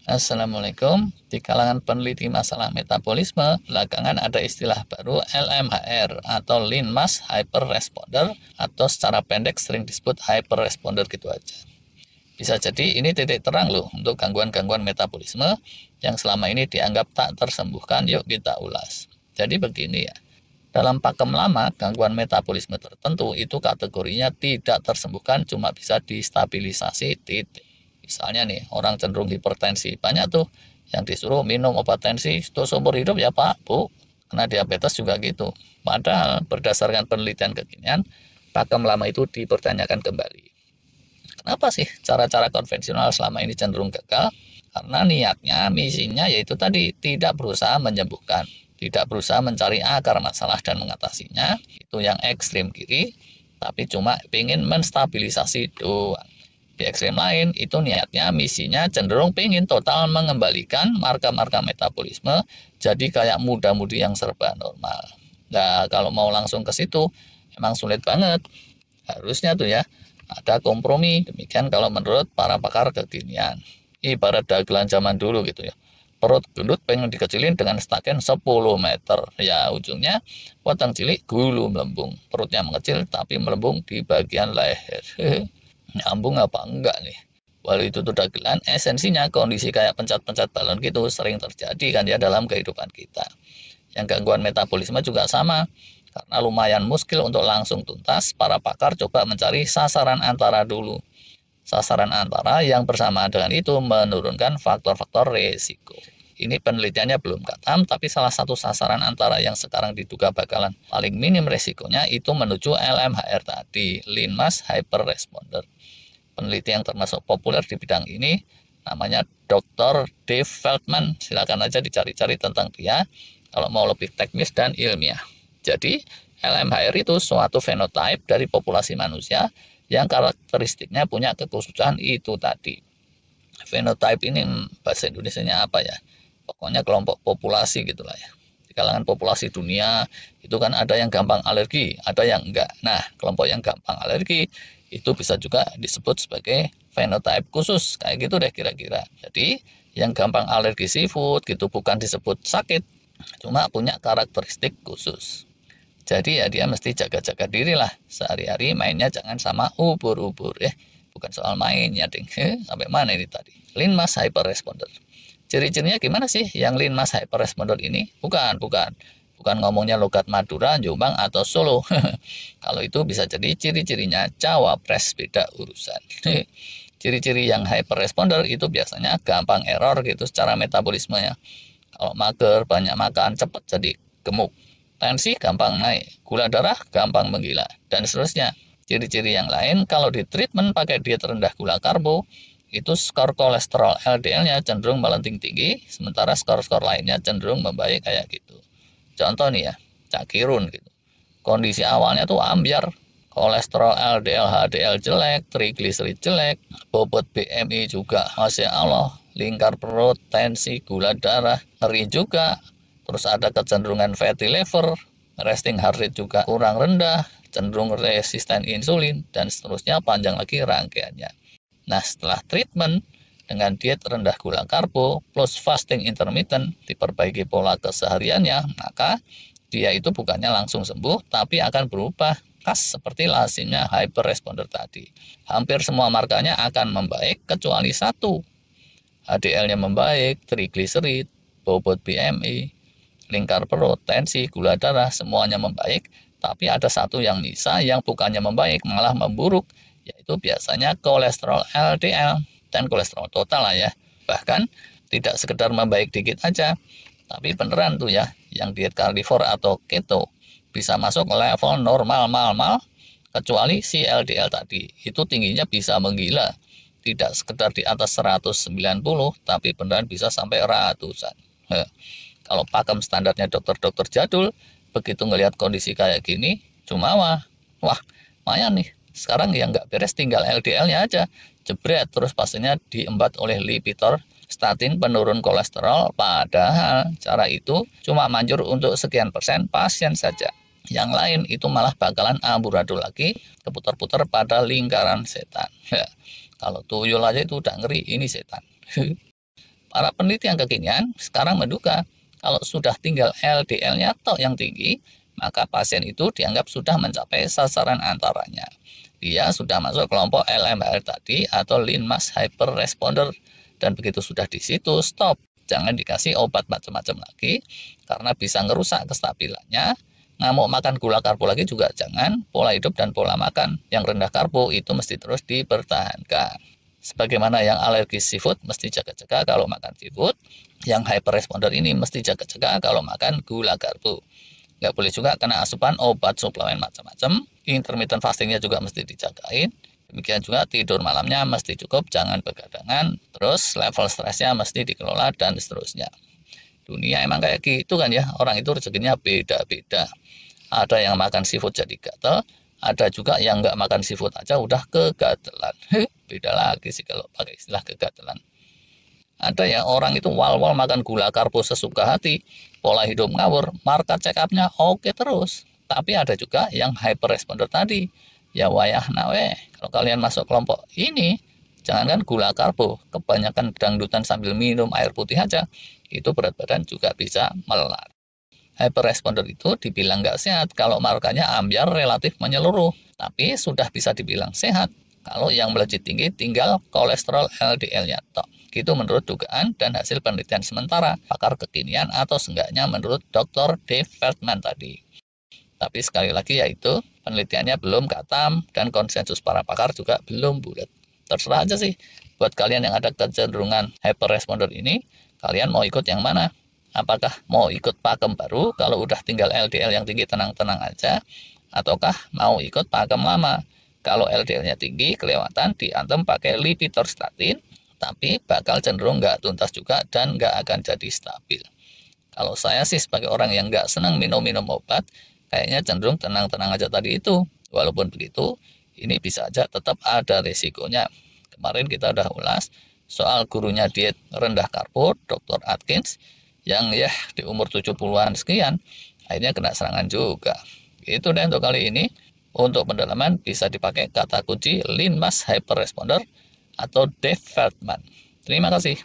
Assalamualaikum. Di kalangan peneliti masalah metabolisme, belakangan ada istilah baru LMHR atau Lean Mass Hyperresponder atau secara pendek sering disebut hyperresponder gitu aja. Bisa jadi ini titik terang loh untuk gangguan-gangguan metabolisme yang selama ini dianggap tak tersembuhkan. Yuk kita ulas. Jadi begini ya. Dalam pakem lama, gangguan metabolisme tertentu itu kategorinya tidak tersembuhkan, cuma bisa distabilisasi titik. Misalnya nih, orang cenderung hipertensi, banyak tuh yang disuruh minum obat tensi itu seumur hidup ya Pak, Bu. Karena diabetes juga gitu. Padahal berdasarkan penelitian kekinian, pakem lama itu dipertanyakan kembali. Kenapa sih cara-cara konvensional selama ini cenderung gagal? Karena niatnya, misinya yaitu tadi tidak berusaha menyembuhkan, tidak berusaha mencari akar masalah dan mengatasinya, itu yang ekstrim kiri, tapi cuma ingin menstabilisasi doang. Di ekstrim lain, itu niatnya, misinya cenderung ingin total mengembalikan marka-marka metabolisme jadi kayak muda-mudi yang serba normal. Nah, kalau mau langsung ke situ, emang sulit banget. Harusnya tuh ya, ada kompromi. Demikian kalau menurut para pakar kekinian. Ibarat dagelan zaman dulu gitu ya. Perut gendut pengen dikecilin dengan staken 10 meter. Ya ujungnya potong cilik gulu melembung. Perutnya mengecil tapi melembung di bagian leher. Nyambung apa enggak nih? Walau itu tuh dagelan, esensinya kondisi kayak pencet-pencet balon gitu sering terjadi kan ya dalam kehidupan kita. Yang gangguan metabolisme juga sama. Karena lumayan muskil untuk langsung tuntas, para pakar coba mencari sasaran antara dulu. Sasaran antara yang bersamaan dengan itu menurunkan faktor-faktor resiko. Ini penelitiannya belum katam, tapi salah satu sasaran antara yang sekarang diduga bakalan paling minim resikonya itu menuju LMHR tadi, Lean Mass Hyperresponder. Peneliti yang termasuk populer di bidang ini namanya Dr. Dave Feldman. Silakan aja dicari-cari tentang dia kalau mau lebih teknis dan ilmiah. Jadi, LMHR itu suatu fenotipe dari populasi manusia yang karakteristiknya punya kekhususan itu tadi. Fenotipe ini bahasa Indonesianya apa ya? Pokoknya kelompok populasi gitulah ya. Di kalangan populasi dunia itu kan ada yang gampang alergi, ada yang enggak. Nah, kelompok yang gampang alergi itu bisa juga disebut sebagai fenotipe khusus, kayak gitu deh kira-kira. Jadi, yang gampang alergi seafood gitu bukan disebut sakit, cuma punya karakteristik khusus. Jadi ya dia mesti jaga-jaga diri lah. Sehari-hari mainnya jangan sama ubur-ubur ya. Bukan soal mainnya ding. Sampai mana ini tadi? Lean Mass Hyperresponder. Ciri-cirinya gimana sih yang Lean Mass Hyperresponder ini? Bukan ngomongnya logat Madura, Jombang, atau Solo. Kalau itu bisa jadi ciri-cirinya cawapres beda urusan. Ciri-ciri yang hyperresponder itu biasanya gampang error gitu secara metabolismenya. Kalau mager, banyak makan, cepat jadi gemuk. Tensi gampang naik, gula darah gampang menggila, dan seterusnya. Ciri-ciri yang lain, kalau di treatment pakai diet rendah gula karbo, itu skor kolesterol LDL-nya cenderung melenting tinggi, sementara skor-skor lainnya cenderung membaik kayak gitu. Contoh nih ya, Cak Kirun gitu. Kondisi awalnya tuh ambiar, kolesterol LDL HDL jelek, trigliserid jelek, bobot BMI juga Masya Allah, lingkar perut, tensi, gula darah, ngeri juga, terus ada kecenderungan fatty liver, resting heart rate juga kurang rendah, cenderung resisten insulin, dan seterusnya panjang lagi rangkaiannya. Nah setelah treatment, dengan diet rendah gula karbo plus fasting intermittent diperbaiki pola kesehariannya, maka dia itu bukannya langsung sembuh, tapi akan berubah khas seperti lazimnya hyperresponder tadi. Hampir semua markanya akan membaik kecuali satu. HDL-nya membaik, trigliserid, bobot BMI, lingkar perut, tensi, gula darah, semuanya membaik. Tapi ada satu yang bisa yang bukannya membaik, malah memburuk, yaitu biasanya kolesterol LDL dan kolesterol total lah ya. Bahkan tidak sekedar membaik dikit aja, tapi beneran tuh ya, yang diet carnivore atau keto bisa masuk level normal mal kecuali si LDL tadi. Itu tingginya bisa menggila. Tidak sekedar di atas 190, tapi beneran bisa sampai ratusan. Kalau pakem standarnya dokter-dokter jadul, begitu ngelihat kondisi kayak gini, cuma wah, lumayan nih. Sekarang yang nggak beres tinggal LDL-nya aja. Jebret, terus pasiennya diembat oleh Lipitor, statin penurun kolesterol, padahal cara itu cuma manjur untuk sekian persen pasien saja. Yang lain itu malah bakalan amburadul lagi, keputar-putar pada lingkaran setan. Ya, kalau tuyul aja itu udah ngeri, ini setan. Para peneliti yang kekinian sekarang menduga kalau sudah tinggal LDL-nya tok yang tinggi, maka pasien itu dianggap sudah mencapai sasaran antaranya. Dia sudah masuk kelompok LMHR tadi atau lean mass hyperresponder, dan begitu sudah di situ stop. Jangan dikasih obat macam-macam lagi karena bisa ngerusak kestabilannya. Nggak makan gula karbo lagi juga jangan. Pola hidup dan pola makan yang rendah karbo itu mesti terus dipertahankan. Sebagaimana yang alergi seafood mesti jaga-jaga kalau makan seafood, yang hyperresponder ini mesti jaga-jaga kalau makan gula karbo. Nggak boleh juga kena asupan obat suplemen macam-macam. Intermittent fastingnya juga mesti dijagain. Demikian juga tidur malamnya mesti cukup, jangan begadangan. Terus level stresnya mesti dikelola dan seterusnya. Dunia emang kayak gitu kan ya, orang itu rezekinya beda-beda. Ada yang makan seafood jadi gatel, ada juga yang nggak makan seafood aja udah kegatelan. Beda lagi sih kalau pakai istilah kegatelan. Ada yang orang itu wal-wal makan gula karbo sesuka hati, pola hidup ngawur, market check up-nya oke terus. Tapi ada juga yang hyperresponder tadi. Ya wayah nawe, kalau kalian masuk kelompok ini, jangankan gula karbo, kebanyakan dangdutan sambil minum air putih aja, itu berat badan juga bisa melar. Hyperresponder itu dibilang nggak sehat kalau markanya ambyar relatif menyeluruh, tapi sudah bisa dibilang sehat kalau yang melejit tinggi tinggal kolesterol LDL-nya tok. Gitu menurut dugaan dan hasil penelitian sementara pakar kekinian atau seenggaknya menurut Dr. Dave Feldman tadi. Tapi sekali lagi yaitu penelitiannya belum katam dan konsensus para pakar juga belum bulat. Terserah aja sih buat kalian yang ada kecenderungan hyperresponder ini, kalian mau ikut yang mana? Apakah mau ikut pakem baru kalau udah tinggal LDL yang tinggi tenang-tenang aja? Ataukah mau ikut pakem lama? Kalau LDL-nya tinggi kelewatan diantem pakai lipitorstatin, tapi bakal cenderung nggak tuntas juga dan nggak akan jadi stabil. Kalau saya sih sebagai orang yang nggak senang minum-minum obat, kayaknya cenderung tenang-tenang aja tadi itu. Walaupun begitu, ini bisa aja tetap ada resikonya. Kemarin kita udah ulas soal gurunya diet rendah karbo, Dr. Atkins, yang ya di umur 70-an sekian, akhirnya kena serangan juga. Itu deh untuk kali ini. Untuk pendalaman bisa dipakai kata kunci lean mass hyperresponder atau Dave Feldman. Terima kasih.